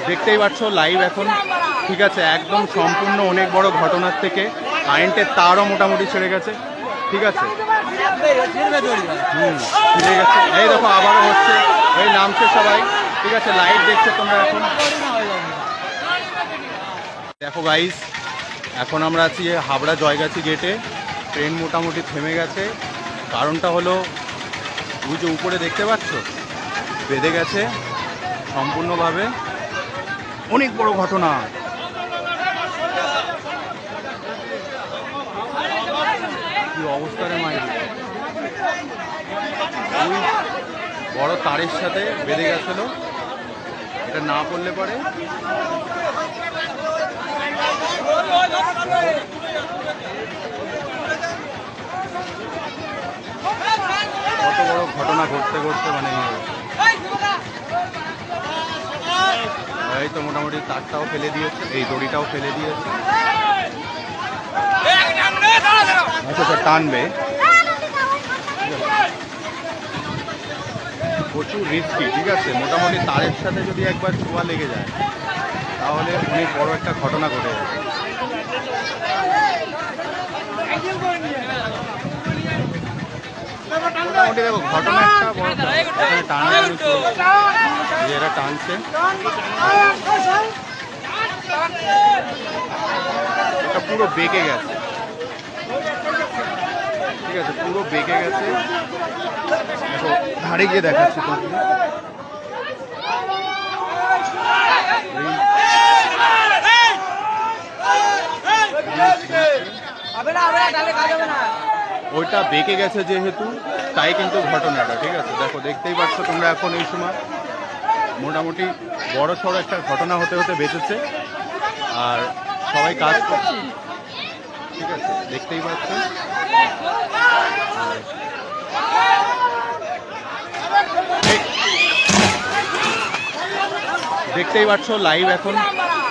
দেখতেই পাচ্ছ লাইভ এখন, ঠিক আছে, একদম সম্পূর্ণ অনেক বড় ঘটনার থেকে কারেন্টের তারও মোটামুটি ছেড়ে গেছে, ঠিক আছে। ছিঁড়ে গেছে, এই দেখো আবারও হচ্ছে, এই নামছে সবাই, ঠিক আছে, লাইভ দেখছো তোমরা এখন। দেখো গাইস, এখন আমরা আছি হাবড়া জয়গাছি গেটে। ট্রেন মোটামুটি থেমে গেছে, কারণটা হলো ওই যে উপরে দেখতে পাচ্ছ বেঁধে গেছে সম্পূর্ণভাবে, অনেক বড় ঘটনা। কি অবস্থা রে মাই, ওই বড় তারের সাথে বেঁধে গেছিল, এটা না পড়লে পরে কত বড় ঘটনা ঘটতে ঘটতে মানে এই তো মোটামুটি তারটাও ফেলে দিয়েছে, এই দড়িটাও ফেলে দিয়েছে। আচ্ছা আচ্ছা, টানবে, প্রচুর রিস্কি, ঠিক আছে। মোটামুটি তারের সাথে যদি একবার ছোঁয়া লেগে যায় তাহলে অনেক বড় একটা ঘটনা ঘটে যাবে। মোটামুটি দেখো ঘটনা একটা বড় টানাটানি চলছে, এরা টানছে, এটা পুরো বেঁকে গেছে, ঠিক আছে, পুরো বেঁকে গেছে। দেখো ধারে গিয়ে দেখাচ্ছি তোমাকে, ওইটা বেঁকে গেছে যেহেতু, তাই কিন্তু ঘটনাটা, ঠিক আছে। দেখো দেখতেই পাচ্ছ তোমরা এখন এই সময় মোটামুটি বড় সড়ো একটা ঘটনা হতে হতে বেঁচেছে, আর সবাই কাজ করছে, ঠিক আছে, দেখতেই পাচ্ছ। দেখতেই পাচ্ছ লাইভ এখন,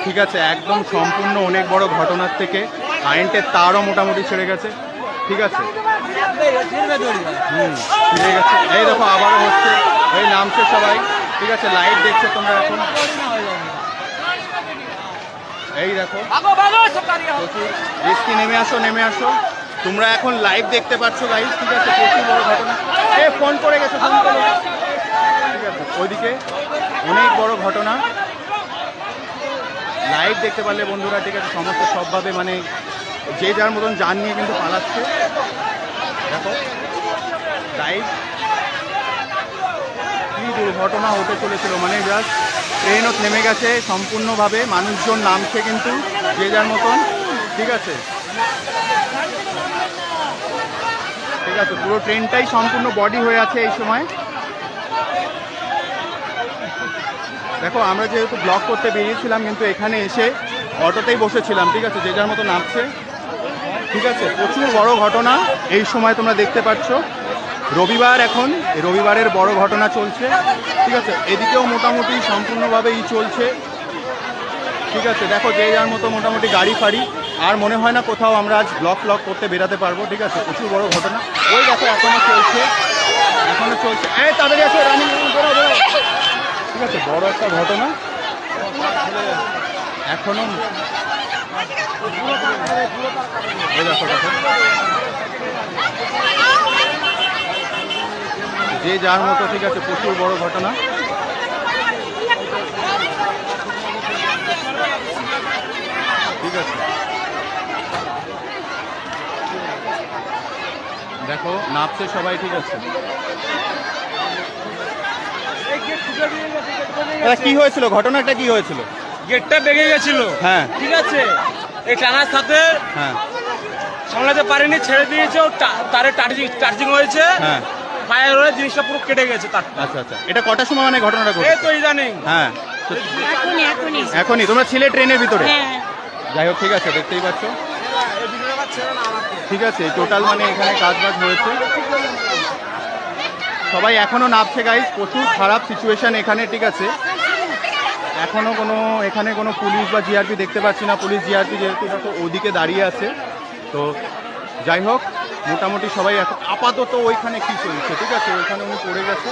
ঠিক আছে, একদম সম্পূর্ণ অনেক বড় ঘটনার থেকে কারেন্টের তারও মোটামুটি ছেড়ে গেছে, ঠিক আছে। ছিঁড়ে গেছে, এই দেখো আবারও হচ্ছে, এই নামছে সবাই, ঠিক আছে, লাইভ দেখছো তোমরা এখন। এই দেখো প্রচুর রিস্কি, নেমে আসো নেমে আসো, তোমরা এখন লাইভ দেখতে পাচ্ছ গাইস, ঠিক আছে, প্রচুর বড় ঘটনা। এই ফোন করে গেছে, ফোন করো, ঠিক আছে, ওইদিকে অনেক বড় ঘটনা লাইভ দেখতে পারলে বন্ধুরা, ঠিক আছে, সমস্ত সবভাবে মানে যে যার মতন যান নিয়ে কিন্তু পালাচ্ছে। দেখো লাইভ কি দুর্ঘটনা হতে চলেছিল, মানে জাস্ট ট্রেনও থেমে গেছে সম্পূর্ণভাবে, মানুষজন নামছে কিন্তু যে যার মতন, ঠিক আছে, ঠিক আছে, পুরো ট্রেনটাই সম্পূর্ণ বডি হয়ে আছে এই সময়। দেখো আমরা যেহেতু ব্লগ করতে বেরিয়েছিলাম কিন্তু এখানে এসে অটোতেই বসেছিলাম, ঠিক আছে, যে যার মতো নামছে, ঠিক আছে, প্রচুর বড় ঘটনা এই সময় তোমরা দেখতে পাচ্ছ। রবিবার এখন, রবিবারের বড় ঘটনা চলছে, ঠিক আছে, এদিকেও মোটামুটি সম্পূর্ণভাবেই চলছে, ঠিক আছে। দেখো যে যার মতো মোটামুটি গাড়ি ফাড়ি, আর মনে হয় না কোথাও আমরা আজ ব্লগ করতে বেরাতে পারবো, ঠিক আছে, প্রচুর বড় ঘটনা। ওই দেখো এখনো চলছে, এখনো চলছে, এই তাড়াতাড়ি আসো, রানিং বেরো বেরো, ঠিক আছে, বড় একটা ঘটনা এখনো। এই দেখো দেখো যে যার মতো, ঠিক আছে, প্রচুর বড় ঘটনা, ঠিক আছে। দেখো নামছে সবাই, ঠিক আছে। কি হয়েছিল, ঘটনাটা কি হয়েছিল? গেটটা বেগে গেছিল, হ্যাঁ, ঠিক আছে, এই টানার সাথে হ্যাঁ সামলাতে পারেনি, ছেড়ে দিয়েছে, তারে চার্জিং হয়েছে, হ্যাঁ, ফায়ার হয়ে জিনিসটা পুরো কেটে গেছে তার। আচ্ছা আচ্ছা, এটা কটার সময় মানে ঘটনাটা ঘটে? এই তো ইদানিং, হ্যাঁ এখনই তোমরা ছিলে ট্রেনের ভিতরে? যাই হোক, ঠিক আছে, দেখতেই পাচ্ছ, ঠিক আছে, টোটাল মানে এখানে কাজবাজ হয়েছে, সবাই এখনো নামছে গাইস, প্রচুর খারাপ সিচুয়েশন এখানে, ঠিক আছে। এখনো এখানে কোনো পুলিশ বা জিআরপি দেখতে পাচ্ছি না, পুলিশ জিআরপি যেহেতু দেখো ওদিকে দাঁড়িয়ে আছে, তো যাই হোক মোটামুটি সবাই এখন আপাতত ওইখানে কি চলছে, ঠিক আছে, ওইখানে উনি পড়ে গেছে,